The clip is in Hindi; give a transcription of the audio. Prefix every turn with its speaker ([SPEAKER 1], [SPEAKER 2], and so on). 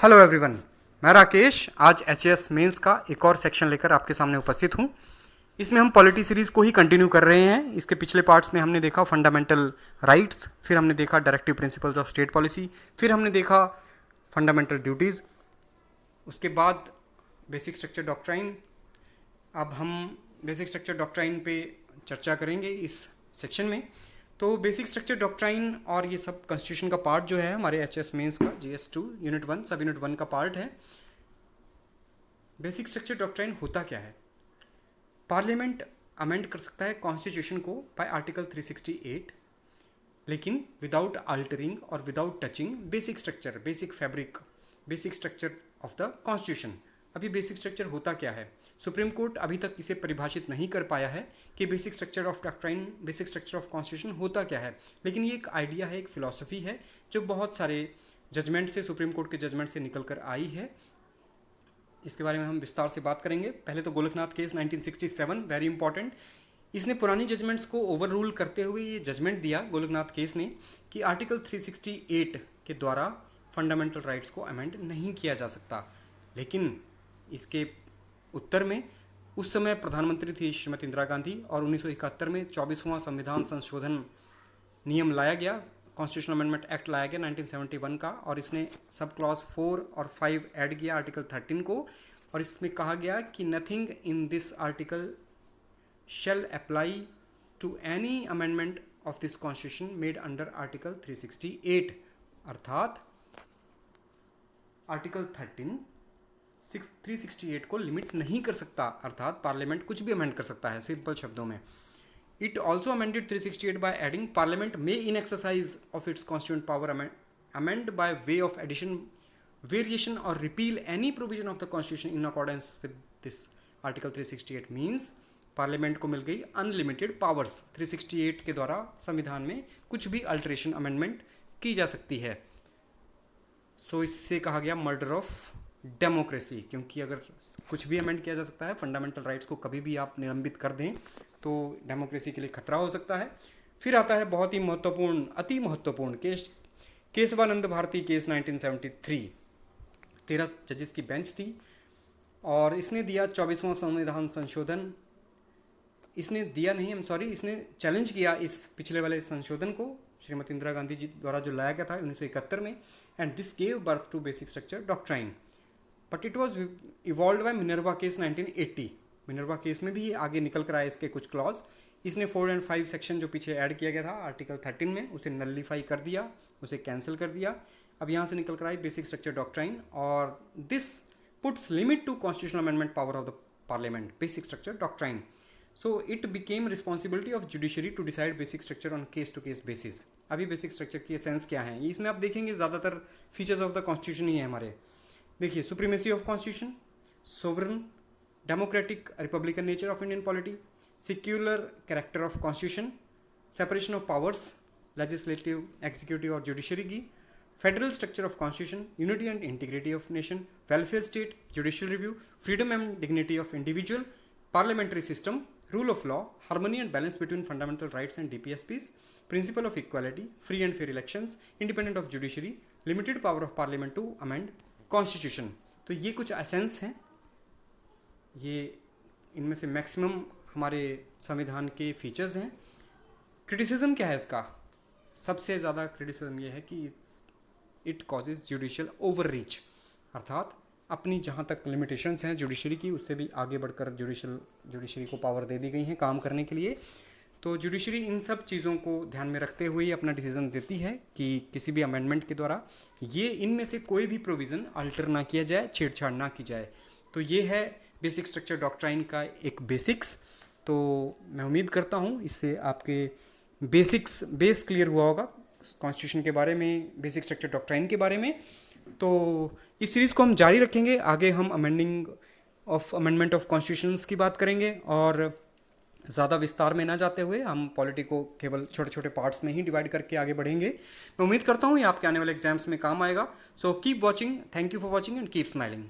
[SPEAKER 1] हेलो एवरीवन, मैं राकेश आज एचएस मेंस का एक और सेक्शन लेकर आपके सामने उपस्थित हूँ। इसमें हम पॉलिटी सीरीज़ को ही कंटिन्यू कर रहे हैं। इसके पिछले पार्ट्स में हमने देखा फंडामेंटल राइट्स, फिर हमने देखा directive principles of state policy, फिर हमने देखा फंडामेंटल ड्यूटीज़, उसके बाद बेसिक स्ट्रक्चर डॉक्ट्राइन। अब हम बेसिक स्ट्रक्चर डॉक्ट्राइन पे चर्चा करेंगे इस सेक्शन में। तो बेसिक स्ट्रक्चर डॉक्ट्राइन और ये सब कॉन्स्टिट्यूशन का पार्ट जो है हमारे एचएस मेंस का GS2 यूनिट 1 सब यूनिट 1 का पार्ट है। बेसिक स्ट्रक्चर डॉक्ट्राइन होता क्या है? पार्लियामेंट अमेंड कर सकता है कॉन्स्टिट्यूशन को बाय आर्टिकल 368, लेकिन विदाउट अल्टरिंग और without touching basic structure, basic fabric, basic structure of the constitution. अभी बेसिक स्ट्रक्चर होता क्या है? सुप्रीम कोर्ट अभी तक इसे परिभाषित नहीं कर पाया है कि basic structure of doctrine, basic structure of constitution होता क्या है। लेकिन ये एक आइडिया है, एक फिलॉसफी है जो बहुत सारे जजमेंट से, सुप्रीम कोर्ट के जजमेंट से निकल कर आई है। इसके बारे में हम विस्तार से बात करेंगे। पहले तो गोलकनाथ केस 1967, वेरी इंपॉर्टेंट। इसने पुरानी जजमेंट्स को ओवर रूल करते हुए ये जजमेंट दिया गोलकनाथ केस ने कि आर्टिकल 368 के द्वारा फंडामेंटल राइट्स को अमेंड नहीं किया जा सकता। लेकिन इसके उत्तर में उस समय प्रधानमंत्री थी श्रीमती इंदिरा गांधी और 1971 में 24वां संविधान संशोधन नियम लाया गया, कॉन्स्टिट्यूशनल अमेंडमेंट एक्ट लाया गया 1971 का, और इसने सब क्लॉज 4 और 5 ऐड किया आर्टिकल 13 को। और इसमें कहा गया कि nothing in this article shall apply to any amendment of this constitution made under article 368। अर्थात आर्टिकल 13 368 को लिमिट नहीं कर सकता, अर्थात पार्लियामेंट कुछ भी अमेंड कर सकता है, सिंपल शब्दों में। It also amended 368 by adding parliament may in exercise of its constituent power amend by way of addition, variation और repeal any provision of the constitution in accordance with this article 368। Means parliament को मिल गई अनलिमिटेड पावर्स। 368 के द्वारा संविधान में कुछ भी अल्टरेशन, अमेंडमेंट की जा सकती है। सो इससे कहा गया मर्डर ऑफ डेमोक्रेसी, क्योंकि अगर कुछ भी अमेंड किया जा सकता है, फंडामेंटल राइट्स को कभी भी आप निलंबित कर दें तो डेमोक्रेसी के लिए खतरा हो सकता है। फिर आता है बहुत ही महत्वपूर्ण, अति महत्वपूर्ण केस, केशवानंद भारती केस 1973। 13 जजेस की बेंच थी और इसने दिया 24वां संविधान संशोधन। इसने चैलेंज किया इस पिछले वाले संशोधन को श्रीमती इंदिरा गांधी जी द्वारा जो लाया गया था 1971 में, and this gave birth to basic structure doctrine. But it was evolve by Minerva case 1980। Minerva case में भी आगे निकल कर आए इसके कुछ क्लॉज। इसने 4 और 5 सेक्शन जो पीछे ऐड किया गया था आर्टिकल 13 में, उसे नलिफाई कर दिया, उसे कैंसिल कर दिया। अब यहाँ से निकल कर आई बेसिक स्ट्रक्चर डॉक्ट्राइन, और this puts limit to constitutional amendment power of the parliament, basic structure doctrine. So it became responsibility of judiciary to decide basic structure on case to case basis. अभी बेसिक स्ट्रक्चर की एसेंस क्या है, इसमें आप देखेंगे ज़्यादातर फीचर्स ऑफ द कॉन्स्टिट्यूशन ही है हमारे। देखिए, supremacy of constitution, sovereign, democratic republican nature of Indian polity, secular character of constitution, separation of powers, legislative, executive और जुडिशरी की, federal structure of constitution, unity and integrity of nation, welfare state, judicial review, freedom and dignity of individual, parliamentary system, rule of law, harmony and balance between fundamental rights and DPSPs, principle of equality, free and fair elections, independent of judiciary, limited power of parliament to amend constitution। तो ये कुछ एसेंस हैं, ये इनमें से मैक्सिमम हमारे संविधान के फीचर्स हैं। क्रिटिसिज्म क्या है इसका? सबसे ज़्यादा क्रिटिसिज्म ये है कि it causes judicial over reach, अर्थात अपनी जहाँ तक लिमिटेशंस हैं जुडिशरी की, उससे भी आगे बढ़कर जुडिशरी को पावर दे दी गई हैं काम करने के लिए। तो जुडिशरी इन सब चीज़ों को ध्यान में रखते हुए अपना डिसीजन देती है कि किसी भी अमेंडमेंट के द्वारा ये इनमें से कोई भी प्रोविज़न अल्टर ना किया जाए, छेड़छाड़ ना की जाए। तो ये है बेसिक स्ट्रक्चर डॉक्ट्राइन का एक बेसिक्स। तो मैं उम्मीद करता हूँ इससे आपके बेस क्लियर हुआ होगा कॉन्स्टिट्यूशन के बारे में, बेसिक स्ट्रक्चर डॉक्ट्राइन के बारे में। तो इस सीरीज़ को हम जारी रखेंगे, आगे हम अमेंडमेंट ऑफ कॉन्स्टिट्यूशंस की बात करेंगे, और ज़्यादा विस्तार में ना जाते हुए हम पॉलिटी को केवल छोटे छोटे पार्ट्स में ही डिवाइड करके आगे बढ़ेंगे। मैं उम्मीद करता हूँ ये आपके आने वाले एग्जाम्स में काम आएगा। So keep watching, thank you for watching and keep smiling.